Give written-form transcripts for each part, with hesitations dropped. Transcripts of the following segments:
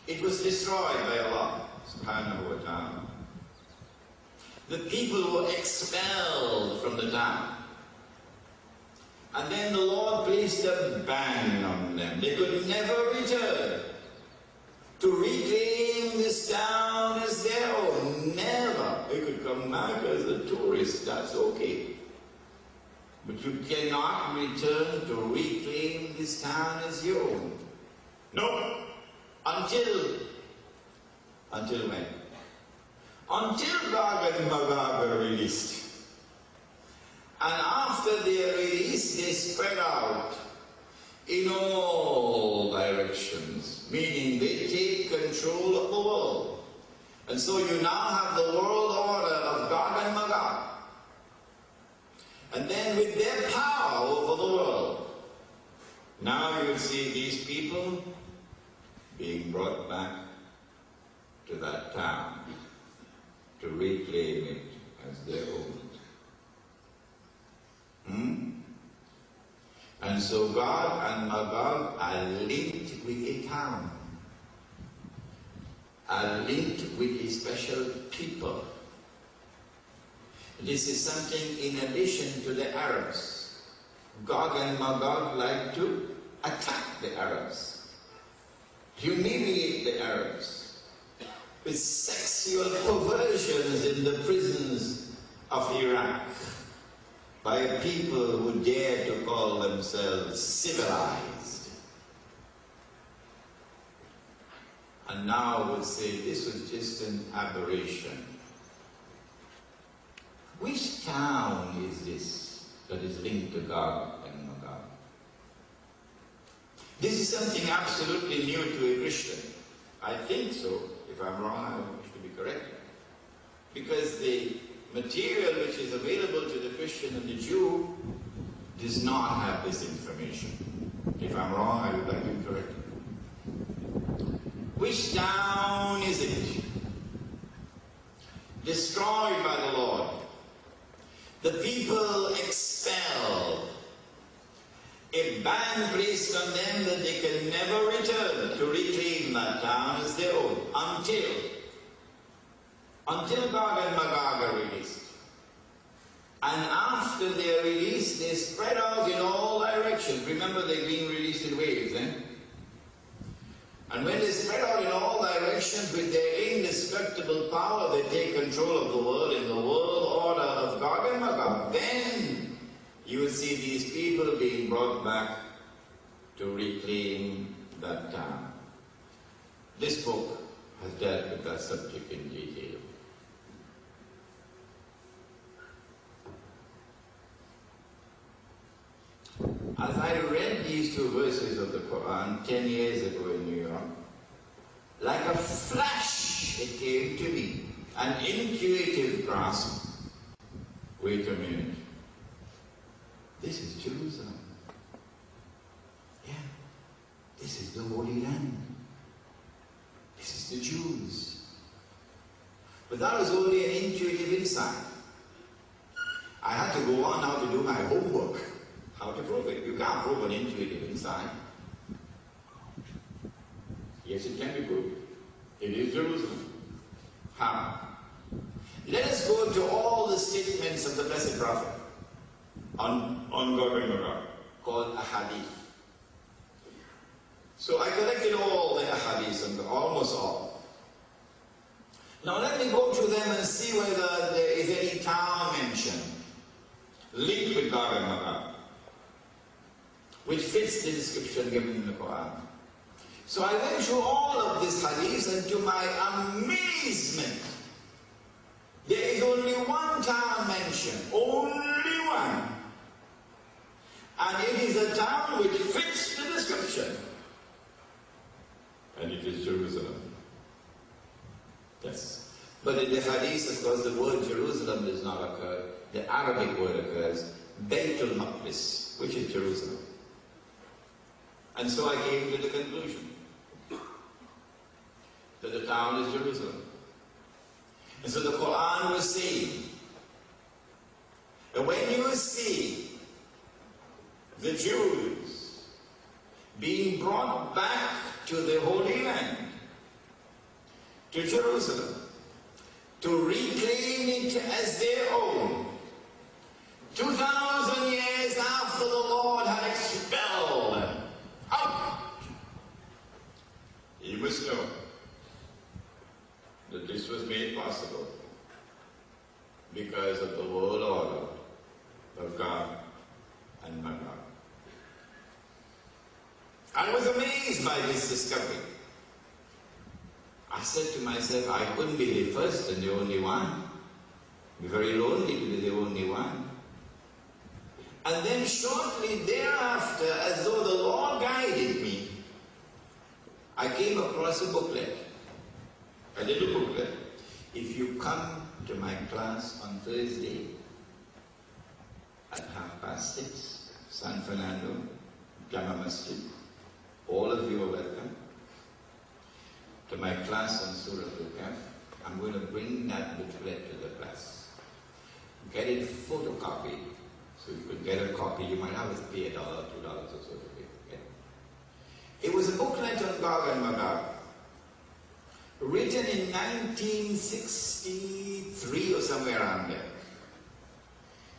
it was destroyed by Allah subhanahu wa ta'ala. The people were expelled from the town. And then the Lord placed a ban on them. They could never return to reclaim this town as their own. Never. They could come back as a tourist, that's okay. But you cannot return to reclaim this town as your own. No. Until when? Until Magog and Magog are released. And after they are released, they spread out in all directions, meaning they take control of the world. And so you now have the world order of Gog and Magog. And then with their power over the world, now you see these people being brought back to that town to reclaim it as their own. And so Gog and Magog are linked with a town, are linked with a special people. This is something in addition to the Arabs. Gog and Magog like to attack the Arabs, humiliate the Arabs with sexual perversions in the prisons of Iraq by a people who dare to call themselves civilized. And now would say this was just an aberration. Which town is this that is linked to Gog and Magog? This is something absolutely new to a Christian. I think so. If I'm wrong, I wish to be corrected. Because the material which is available to the Christian and the Jew does not have this information. If I'm wrong, I would like to be corrected. Which town is it? Destroyed by the Lord. The people expelled. A ban placed on them that they can never return to reclaim that town as their own until Gog and Magog are released. And after they are released, they spread out in all directions. Remember, they're being released in waves, eh? And when they spread out in all directions with their indestructible power, they take control of the world in the world order of Gog and Magog. Then you will see these people being brought back to reclaim that town. This book has dealt with that subject in detail. As I read these two verses of the Quran 10 years ago in New York, like a flash it came to me, an intuitive grasp. Wait a minute. This is Jerusalem. Yeah, this is the Holy Land. This is the Jews. But that was only an intuitive insight. I had to go on now to do my homework. How to prove it? You can't prove an intuitive insight. Yes, it can be proved. It is Jerusalem. How? Let us go to all the statements of the Blessed Prophet on Gog and Magog, called ahadith. So I collected all the ahadith, and almost all. Now let me go through them and see whether there is any town mentioned linked with Gog and Magog, which fits the description given in the Quran. So I went through all of these hadiths, and to my amazement, there is only one town mentioned, only one. And it is a town which fits the description. And it is Jerusalem. Yes. But in the hadith, of course, the word Jerusalem does not occur. The Arabic word occurs, Baytul Maqdis, which is Jerusalem. And so I came to the conclusion that the town is Jerusalem. And so the Quran was saying that when you see the Jews being brought back to the Holy Land, to Jerusalem to reclaim it as their own. 2,000 years after the Lord had expelled them out. You must know that this was made possible because of the world order of God and Magog. I was amazed by this discovery. I said to myself, I couldn't be the first and the only one. It'd be very lonely to be the only one. And then shortly thereafter, as though the Lord guided me, I came across a booklet, a little booklet. If you come to my class on Thursday at 6:30, San Fernando, Jama Masjid, all of you are welcome to my class on Surah Al-Kahf. I'm going to bring that booklet to the class. Get it photocopied, so you could get a copy. You might have to pay $1, $2 or so to get it. It was a booklet on Gog and Magog, written in 1963 or somewhere around there.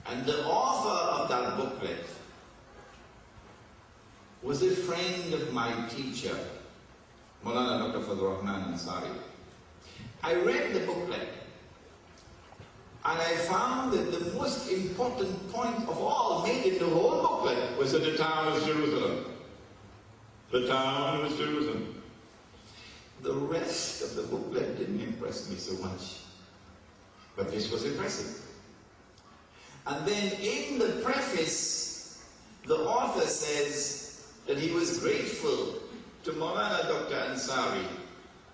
And the author of that booklet was a friend of my teacher, Maulana Dr. Rahman Ansari. I read the booklet and I found that the most important point of all made in the whole booklet was that the town was Jerusalem. The town was Jerusalem. The rest of the booklet didn't impress me so much, but this was impressive. And then in the preface, the author says that he was grateful to Maulana Dr. Ansari,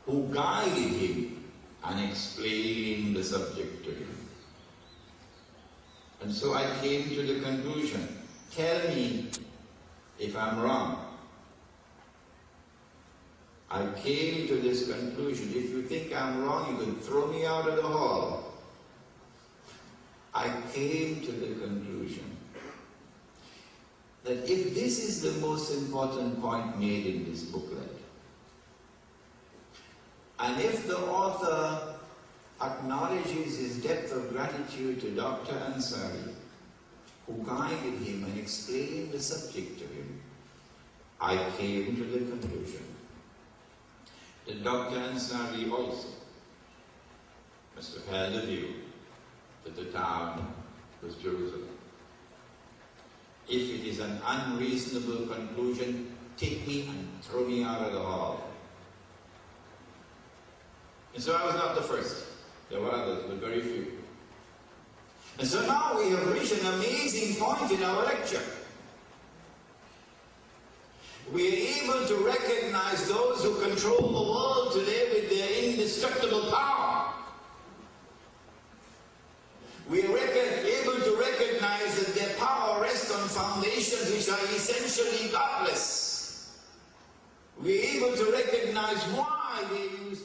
who guided him and explained the subject to him. And so I came to the conclusion, tell me if I'm wrong. I came to this conclusion, if you think I'm wrong, you can throw me out of the hall. I came to the conclusion that if this is the most important point made in this booklet, and if the author acknowledges his depth of gratitude to Dr. Ansari, who guided him and explained the subject to him, I came to the conclusion that Dr. Ansari also must have held the view that the town was Jerusalem. If it is an unreasonable conclusion, take me and throw me out of the hall. And so I was not the first. There were others, but very few. And so now we have reached an amazing point in our lecture. We are able to recognize those who control the world today with their indestructible power. We are able to recognize that their power rests on foundations which are essentially godless. We are able to recognize why they use